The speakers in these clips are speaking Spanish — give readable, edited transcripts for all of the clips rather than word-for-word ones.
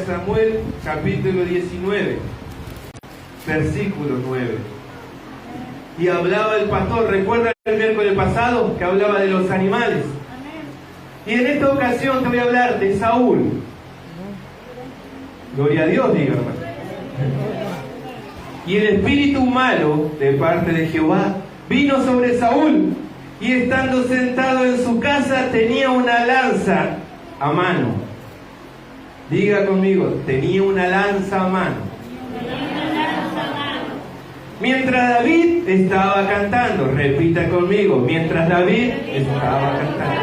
de Samuel, capítulo 19, versículo 9. Y hablaba el pastor, ¿recuerdan el miércoles pasado que hablaba de los animales? Y en esta ocasión te voy a hablar de Saúl. Gloria a Dios, diga hermano. Y el espíritu malo de parte de Jehová vino sobre Saúl, y estando sentado en su casa tenía una lanza a mano. Diga conmigo, tenía una lanza a mano. Mientras David estaba cantando, repita conmigo, mientras David estaba cantando.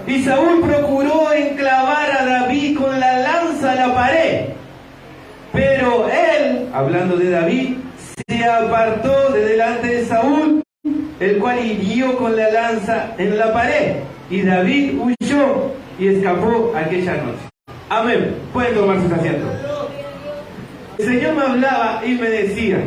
Y Saúl procuró enclavar a David con la lanza a la pared. Pero él, hablando de David, se apartó de delante de Saúl, el cual hirió con la lanza en la pared. Y David huyó y escapó aquella noche. Amén. Pueden tomar sus asientos. El Señor me hablaba y me decía: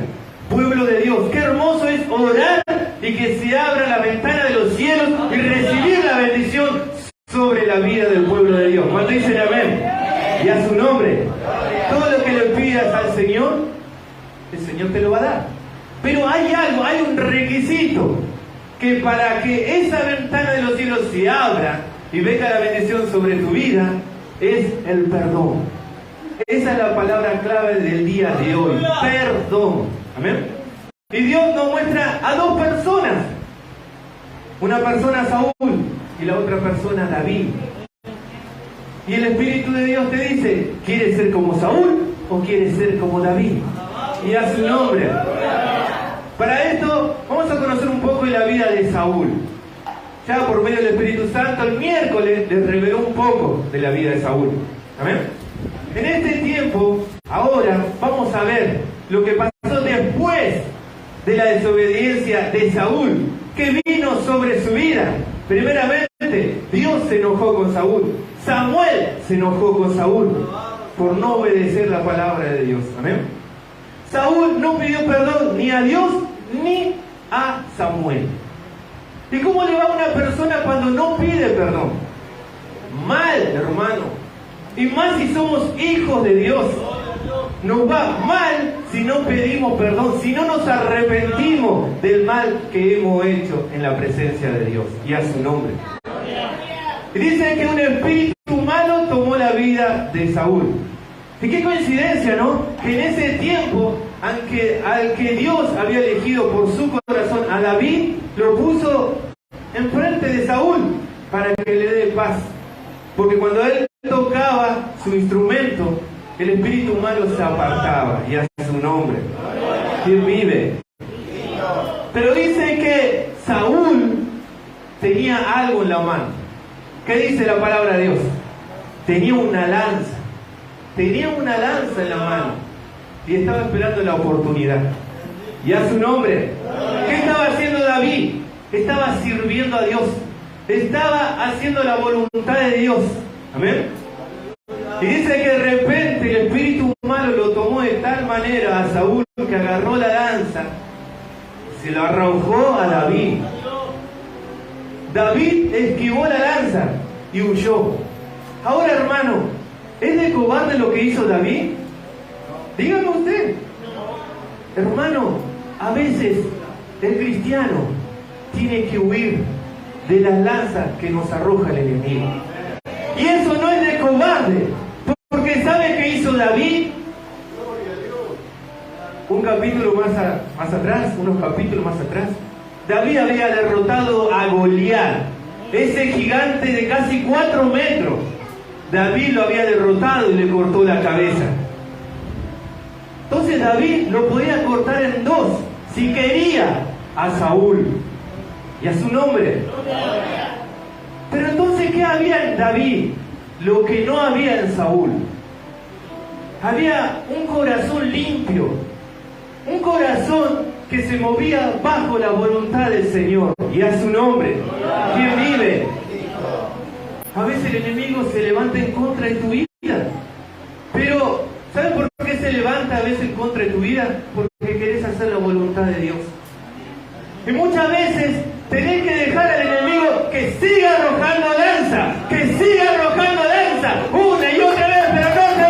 pueblo de Dios, qué hermoso es orar y que se abra la ventana de los cielos y recibir la bendición sobre la vida del pueblo de Dios. ¿Cuánto dicen amén? Y a su nombre. Todo lo que le pidas al Señor, el Señor te lo va a dar. Pero hay algo, hay un requisito, que para que esa ventana de los cielos se abra y venga la bendición sobre tu vida, es el perdón. Esa es la palabra clave del día de hoy, perdón. Amén. Y Dios nos muestra a dos personas. Una persona Saúl y la otra persona David. Y el Espíritu de Dios te dice: ¿quieres ser como Saúl o quieres ser como David? Y a su nombre. Para esto vamos a conocer un poco de la vida de Saúl. Ya por medio del Espíritu Santo el miércoles les reveló un poco de la vida de Saúl. Amén. En este tiempo, ahora vamos a ver lo que pasó después de la desobediencia de Saúl, que vino sobre su vida. Primeramente, Dios se enojó con Saúl. Samuel se enojó con Saúl por no obedecer la palabra de Dios. Amén. Saúl no pidió perdón ni a Dios ni a Samuel. ¿Y cómo le va a una persona cuando no pide perdón? Mal, hermano. Y más si somos hijos de Dios. Nos va mal si no pedimos perdón, si no nos arrepentimos del mal que hemos hecho en la presencia de Dios y a su nombre. Y dice que un espíritu malo tomó la vida de Saúl. Y qué coincidencia, ¿no? Que en ese tiempo, al que Dios había elegido por su corazón, a David, lo puso enfrente de Saúl para que le dé paz. Porque cuando él tocaba su instrumento, el espíritu malo se apartaba, y a su nombre. ¿Quién vive? Pero dice que Saúl tenía algo en la mano. ¿Qué dice la palabra de Dios? Tenía una lanza. Tenía una lanza en la mano y estaba esperando la oportunidad. Y a su nombre. ¿Qué estaba haciendo David? Estaba sirviendo a Dios. Estaba haciendo la voluntad de Dios. Amén. Y dice que de repente el espíritu malo lo tomó de tal manera a Saúl que agarró la lanza, se lo arrojó a David. David esquivó la lanza y huyó. Ahora, hermano, ¿es de cobarde lo que hizo David? Dígame usted. Hermano, a veces el cristiano tiene que huir de las lanzas que nos arroja el enemigo. Y eso no es de cobarde, porque ¿sabe qué hizo David? Un capítulo más atrás, unos capítulos más atrás, David había derrotado a Goliat, ese gigante de casi 4 metros. David lo había derrotado y le cortó la cabeza. Entonces David lo podía cortar en dos, si quería, a Saúl y a su nombre. Pero entonces, ¿qué había en David? Lo que no había en Saúl. Había un corazón limpio, un corazón que se movía bajo la voluntad del Señor y a su nombre. ¿Quién vive? A veces el enemigo se levanta en contra de tu vida. Pero, ¿sabes por qué se levanta a veces en contra de tu vida? Porque querés hacer la voluntad de Dios. Y muchas veces tenés que dejar al enemigo que siga arrojando lanza, que siga arrojando lanza, una y otra vez, pero no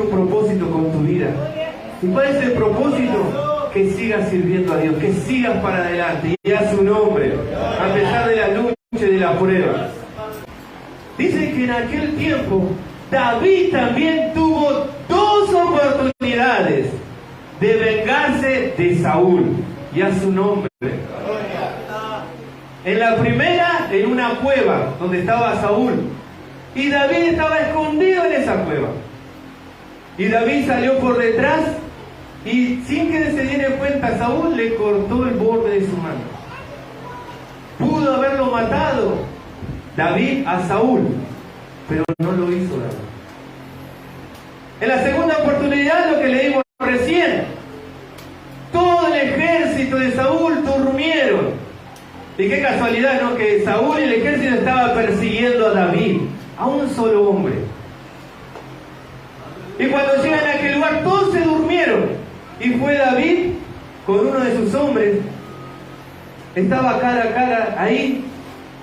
tiene un propósito con tu vida. ¿Y cuál es el propósito? Que sigas sirviendo a Dios, que sigas para adelante y a su nombre, a pesar de la lucha y de la prueba. Dice que en aquel tiempo David también tuvo 2 oportunidades de vengarse de Saúl y a su nombre. En la primera, en una cueva donde estaba Saúl, y David estaba escondido en esa cueva. Y David salió por detrás y sin que se diera cuenta, Saúl le cortó el borde de su mano. Pudo haberlo matado David a Saúl, pero no lo hizo David. En la segunda oportunidad, lo que leímos recién, todo el ejército de Saúl durmieron. Y qué casualidad, ¿no? Que Saúl y el ejército estaba persiguiendo a David, a un solo hombre. Y cuando llegan a aquel lugar, todos se durmieron. Y fue David con uno de sus hombres. Estaba cara a cara ahí,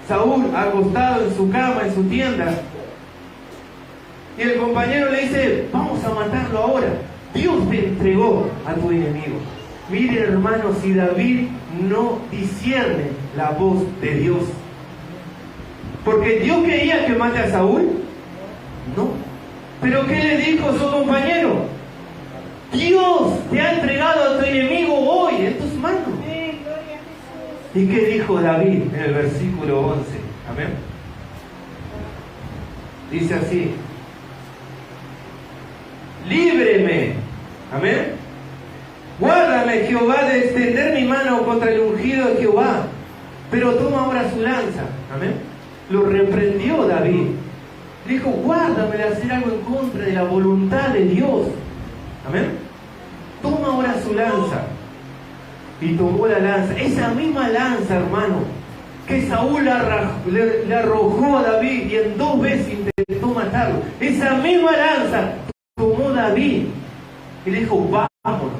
Saúl acostado en su cama, en su tienda. Y el compañero le dice, vamos a matarlo ahora. Dios te entregó a tu enemigo. Miren, hermanos, si David no discierne la voz de Dios. Porque Dios quería que mate a Saúl. No. ¿Pero qué le dijo su compañero? Dios te ha entregado a tu enemigo hoy en tus manos. ¿Y qué dijo David en el versículo 11? Amén. Dice así: líbreme, amén. Guárdame, Jehová, de extender mi mano contra el ungido de Jehová. Pero toma ahora su lanza, amén. Lo reprendió David. Dijo, guárdame de hacer algo en contra de la voluntad de Dios, amén. Toma ahora su lanza. Y tomó la lanza, esa misma lanza, hermano, que Saúl le arrojó a David y en 2 veces intentó matarlo. Esa misma lanza tomó David y le dijo, vámonos.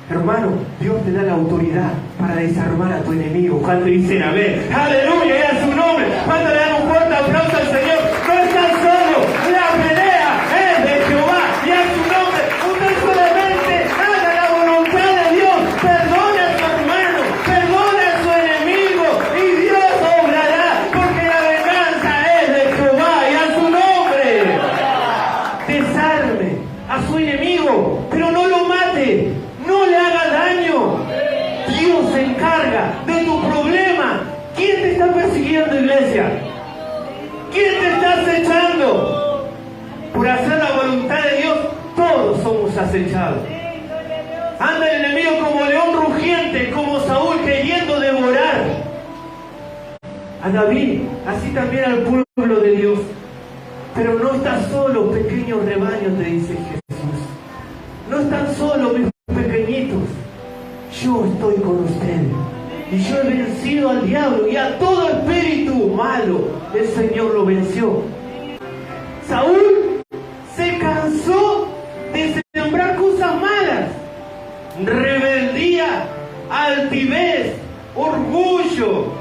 Hermano, Dios te da la autoridad para desarmar a tu enemigo. Cuando dicen amén, aleluya, y a su nombre. Cuando le dan un fuerte aplauso al Señor, no están solos, la pelea es de Jehová y a su nombre. Usted solamente haga la voluntad de Dios, perdone a su hermano, perdone a su enemigo y Dios obrará, porque la venganza es de Jehová y a su nombre. Desarme a su enemigo, pero no lo mate. No le haga daño. Dios se encarga de tu problema. ¿Quién te está persiguiendo, iglesia? ¿Quién te está acechando? Por hacer la voluntad de Dios, todos somos acechados. Anda el enemigo como león rugiente, como Saúl queriendo devorar a David, así también al pueblo de Dios. Pero no estás solo, pequeño rebaño, te dice Jesús. No están solos, mis pequeñitos, yo estoy con ustedes y yo he vencido al diablo y a todo espíritu malo. El Señor lo venció. Saúl se cansó de sembrar cosas malas, rebeldía, altivez, orgullo,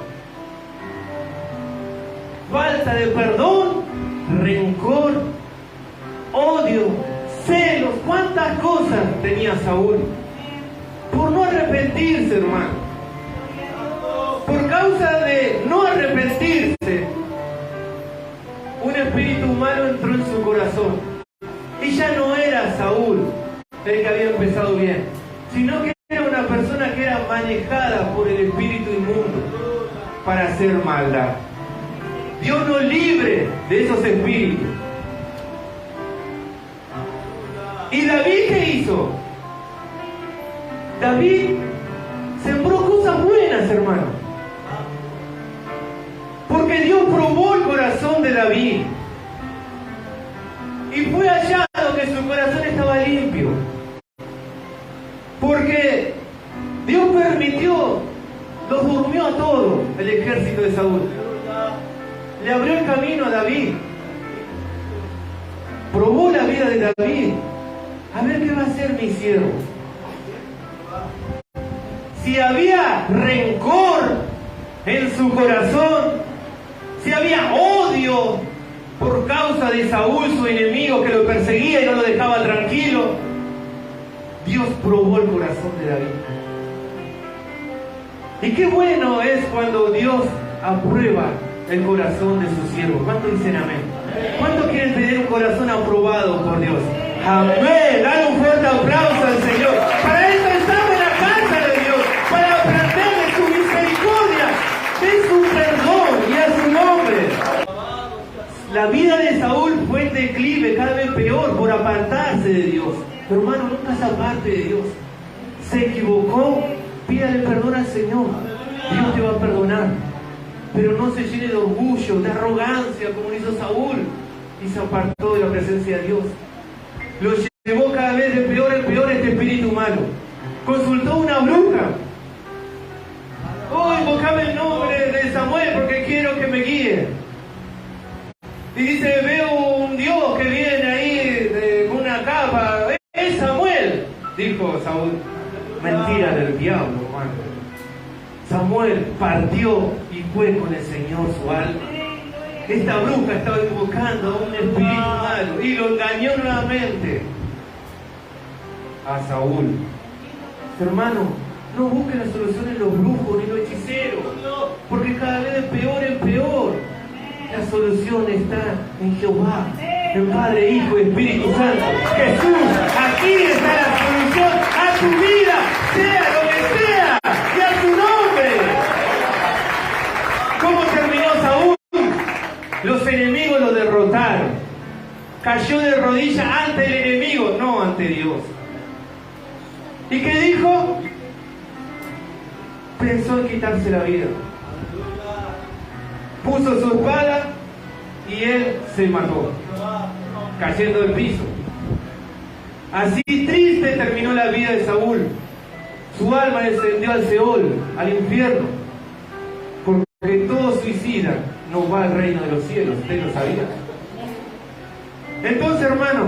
falta de perdón, rencor, odio, celos. ¿Cuántas cosas tenía Saúl? Por no arrepentirse, hermano. Por causa de no arrepentirse, un espíritu malo entró en su corazón. Y ya no era Saúl el que había empezado bien, sino que era una persona que era manejada por el espíritu inmundo para hacer maldad. Dios nos libre de esos espíritus. ¿Y David qué hizo? David sembró cosas buenas, hermano. Porque Dios probó el corazón de David. Y fue hallado que su corazón estaba limpio. Porque Dios permitió, los durmió a todos el ejército de Saúl. Le abrió el camino a David. Probó la vida de David. A ver qué va a hacer mi siervo. Si había rencor en su corazón, si había odio por causa de Saúl, su enemigo, que lo perseguía y no lo dejaba tranquilo, Dios probó el corazón de David. Y qué bueno es cuando Dios aprueba el corazón de sus siervos. ¿Cuántos dicen amén? ¿Cuántos quieren tener un corazón aprobado por Dios? Amén. Dale un fuerte aplauso al Señor. Para eso estamos en la casa de Dios, para aprender de su misericordia, de su perdón y a su nombre. La vida de Saúl fue en declive, cada vez peor, por apartarse de Dios. Pero hermano, nunca se aparte de Dios. Se equivocó, pídale perdón al Señor. Dios te va a perdonar. Pero no se llene de orgullo, de arrogancia, como hizo Saúl, y se apartó de la presencia de Dios. Lo llevó cada vez de peor en peor este espíritu malo. Consultó a una bruja. Oh, invocame el nombre de Samuel porque quiero que me guíe. Y dice, veo un Dios que viene ahí con una capa. ¡Es Samuel!, dijo Saúl. Mentira del diablo, hermano. Samuel partió y fue con el Señor su alma. Esta bruja estaba invocando a un espíritu malo y lo engañó nuevamente a Saúl. Hermano, no busquen la solución en los brujos ni los hechiceros, porque cada vez de peor en peor. La solución está en Jehová, el Padre, Hijo y Espíritu Santo. Jesús, aquí está la solución a tu vida, sea lo que sea, y a tu nombre. ¿Cómo terminó Saúl? Los enemigos lo derrotaron. Cayó de rodillas ante el enemigo, no ante Dios. ¿Y qué dijo? Pensó en quitarse la vida. Puso su espada y él se mató, cayendo del piso. Así triste terminó la vida de Saúl. Su alma descendió al Seol, al infierno, porque todo suicida no va al reino de los cielos. ¿Usted lo sabía? Entonces, hermano,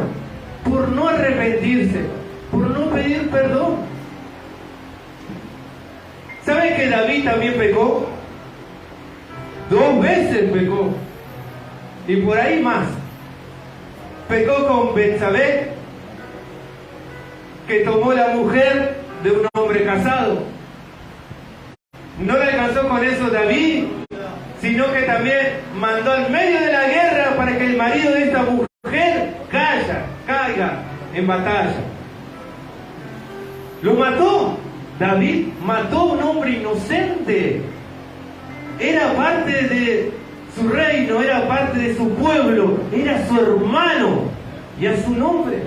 por no arrepentirse, por no pedir perdón. ¿Sabe que David también pecó? 2 veces pecó. Y por ahí más. Pecó con Betsabé, que tomó la mujer de un hombre casado. No le alcanzó con eso David, sino que también mandó al medio de la guerra para que el marido de esta mujer caiga en batalla. Lo mató. David mató a un hombre inocente. Era parte de su reino, era parte de su pueblo, era su hermano, y a su nombre.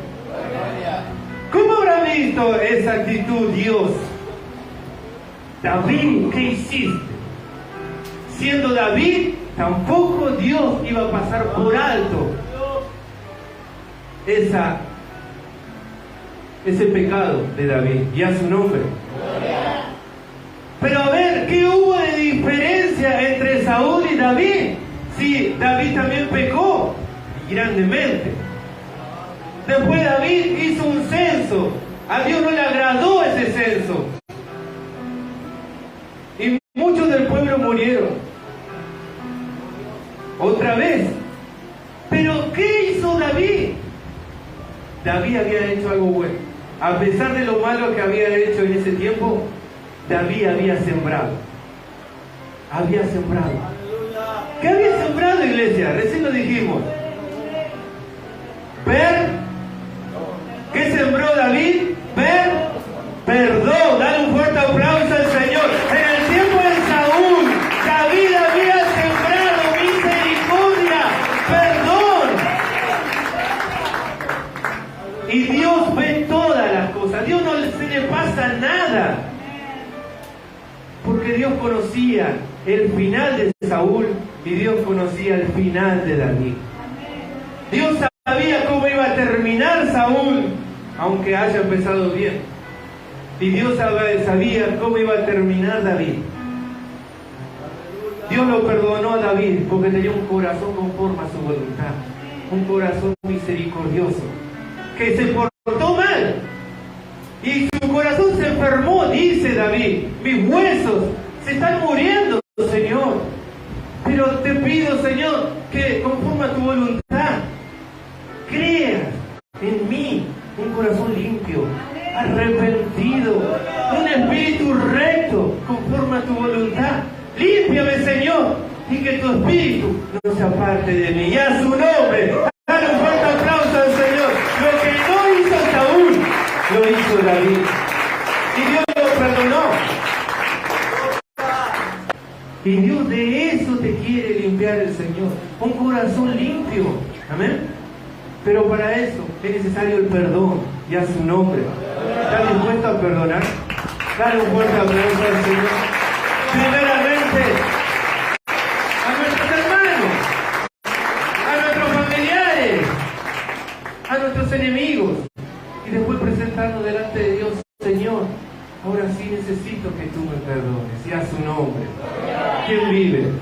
¿Cómo habrá visto esa actitud Dios? David, ¿qué hiciste? Siendo David, tampoco Dios iba a pasar por alto ese pecado de David, y a su nombre. Pero a ver, ¿qué hubo de diferencia entre Saúl y David? Sí, David también pecó, y grandemente. Después David hizo un censo. A Dios no le agradó ese censo. Y muchos del pueblo murieron. Otra vez. ¿Pero qué hizo David? David había hecho algo bueno. A pesar de lo malo que había hecho en ese tiempo, David había sembrado. Había sembrado. ¿Qué había sembrado, iglesia? Recién lo dijimos. Ver. ¿Qué sembró David? Ver. Perdón. Dale un fuerte aplauso al Señor. En el tiempo de Saúl, David había sembrado misericordia, perdón. Y Dios ve todas las cosas. Dios no se le pasa nada. Porque Dios conocía el final de Saúl y Dios conocía el final de David. Dios sabía cómo iba a terminar Saúl, aunque haya empezado bien. Y Dios sabía cómo iba a terminar David. Dios lo perdonó a David porque tenía un corazón conforme a su voluntad. Un corazón misericordioso. Que se portó mal. Y su corazón se enfermó, dice David. Mis huesos se están muriendo, Señor. Pero te pido, Señor, que conforme a tu voluntad, creas en mí un corazón limpio, arrepentido, un espíritu recto, conforme a tu voluntad. Límpiame, Señor, y que tu espíritu no se aparte de mí. Y a su nombre, dale un fuerte aplauso al Señor. Lo que no hizo Saúl, lo hizo David. Y Dios lo perdonó. Y Dios de eso te quiere limpiar el Señor. Un corazón limpio. Amén. Pero para eso es necesario el perdón. Y a su nombre. ¿Estás dispuesto a perdonar? Dale un fuerte aplauso al Señor. Primeramente, a nuestros hermanos, a nuestros familiares, a nuestros enemigos. Y después presentarnos delante de Dios. Señor, ahora sí necesito que tú me perdones. Y a su nombre. ¿Quién vive?